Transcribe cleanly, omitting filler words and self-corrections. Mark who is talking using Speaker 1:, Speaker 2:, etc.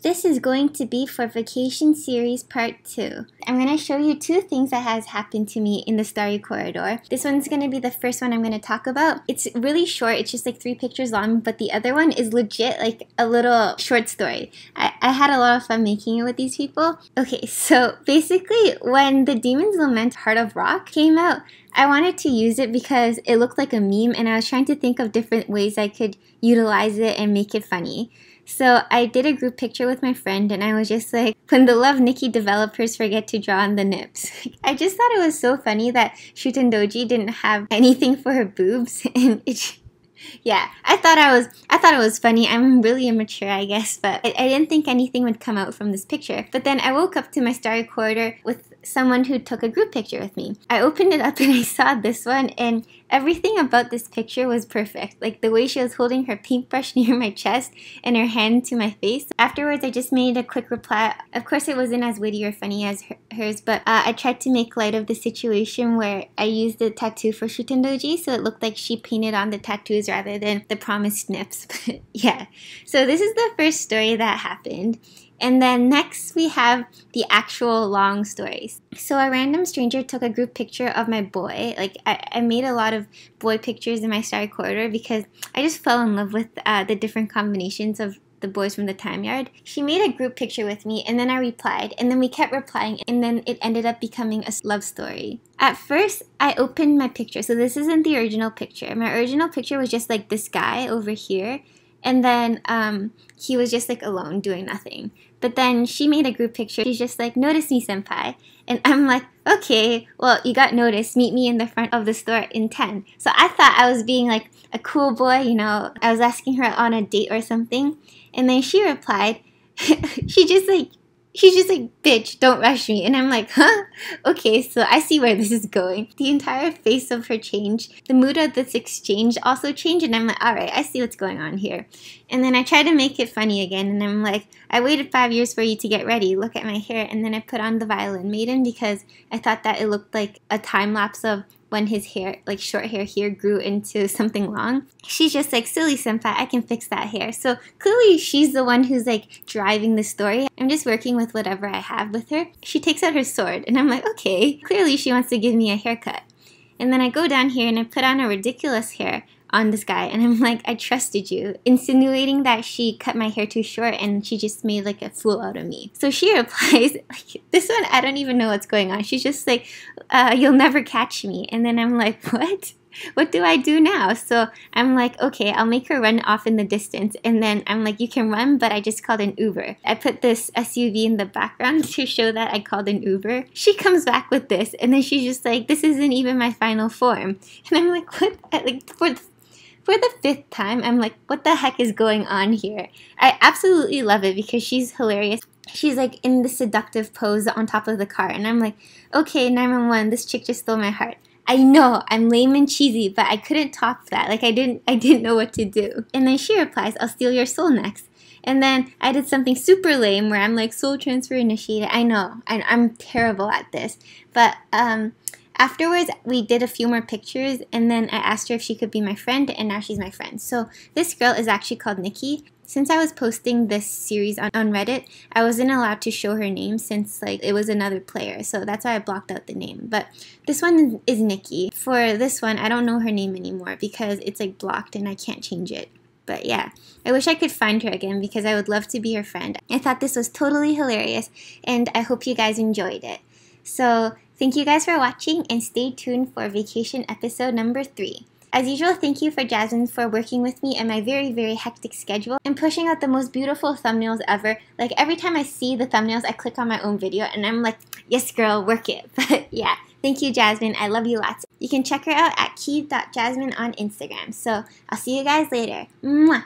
Speaker 1: This is going to be for Vacation Series Part 2. I'm going to show you two things that has happened to me in the Starry Corridor. This one's going to be the first one I'm going to talk about. It's really short, it's just like 3 pictures long, but the other one is legit like a little short story. I had a lot of fun making it with these people. Okay, so basically when the Demon's Lament Heart of Rock came out, I wanted to use it because it looked like a meme and I was trying to think of different ways I could utilize it and make it funny. So I did a group picture with my friend and I was just like, when the Love Nikki developers forget to draw on the nips. I just thought it was so funny that Shutendoji didn't have anything for her boobs and yeah, I thought it was funny. I'm really immature, I guess, but I didn't think anything would come out from this picture. But then I woke up to my Starry Corridor with someone who took a group picture with me. I opened it up and I saw this one and everything about this picture was perfect. Like the way she was holding her paintbrush near my chest and her hand to my face. Afterwards, I just made a quick reply. Of course, it wasn't as witty or funny as hers, but I tried to make light of the situation where I used the tattoo for Shutendoji, so it looked like she painted on the tattoos rather than the promised nips. But yeah, so this is the first story that happened. And then next we have the actual long stories. So a random stranger took a group picture of my boy. Like I made a lot of boy pictures in my Starry Corridor because I just fell in love with the different combinations of the boys from the time yard. She made a group picture with me and then I replied and then we kept replying and then it ended up becoming a love story. At first, I opened my picture. So this isn't the original picture. My original picture was just like this guy over here. And then he was just like alone doing nothing. But then she made a group picture. She's just like, notice me, senpai. And I'm like, okay, well, you got noticed. Meet me in the front of the store in 10. So I thought I was being like a cool boy, you know. I was asking her on a date or something. And then she replied, she's just like, bitch, don't rush me. And I'm like, huh? Okay, so I see where this is going. The entire face of her changed. The mood of this exchange also changed. And I'm like, all right, I see what's going on here. And then I tried to make it funny again. And I'm like, I waited 5 years for you to get ready. Look at my hair. And then I put on the Violin Maiden because I thought that it looked like a time lapse of when his hair, like short hair here, grew into something long. She's just like, silly senpai, I can fix that hair. So clearly she's the one who's like driving the story. I'm just working with whatever I have with her. She takes out her sword and I'm like, okay, clearly she wants to give me a haircut. And then I go down here and I put on a ridiculous hair on this guy and I'm like, I trusted you, insinuating that she cut my hair too short and she just made like a fool out of me. So she replies, like, this one, I don't even know what's going on. She's just like, you'll never catch me. And then I'm like, what? What do I do now? So I'm like, okay, I'll make her run off in the distance. And then I'm like, you can run, but I just called an Uber. I put this SUV in the background to show that I called an Uber. She comes back with this, and then she's just like, this isn't even my final form. And I'm like, what? Like, for the 5th time, I'm like, what the heck is going on here? I absolutely love it because she's hilarious. She's like in the seductive pose on top of the car. And I'm like, okay, 911, this chick just stole my heart. I know, I'm lame and cheesy, but I couldn't top that. Like I didn't know what to do. And then she replies, I'll steal your soul next. And then I did something super lame where I'm like, soul transfer initiated. I know, I'm terrible at this. But afterwards, we did a few more pictures, and then I asked her if she could be my friend, and now she's my friend. So this girl is actually called Nikki. Since I was posting this series on Reddit, I wasn't allowed to show her name since like it was another player, so that's why I blocked out the name. But this one is Nikki. For this one, I don't know her name anymore because it's like blocked and I can't change it. But yeah, I wish I could find her again because I would love to be her friend. I thought this was totally hilarious, and I hope you guys enjoyed it. So thank you guys for watching, and stay tuned for vacation episode number 3. As usual, thank you for Jasmine for working with me in my very, very hectic schedule and pushing out the most beautiful thumbnails ever. Like every time I see the thumbnails, I click on my own video and I'm like, yes girl, work it. But yeah, thank you Jasmine. I love you lots. You can check her out at key.jasmine on Instagram. So I'll see you guys later. Mwah!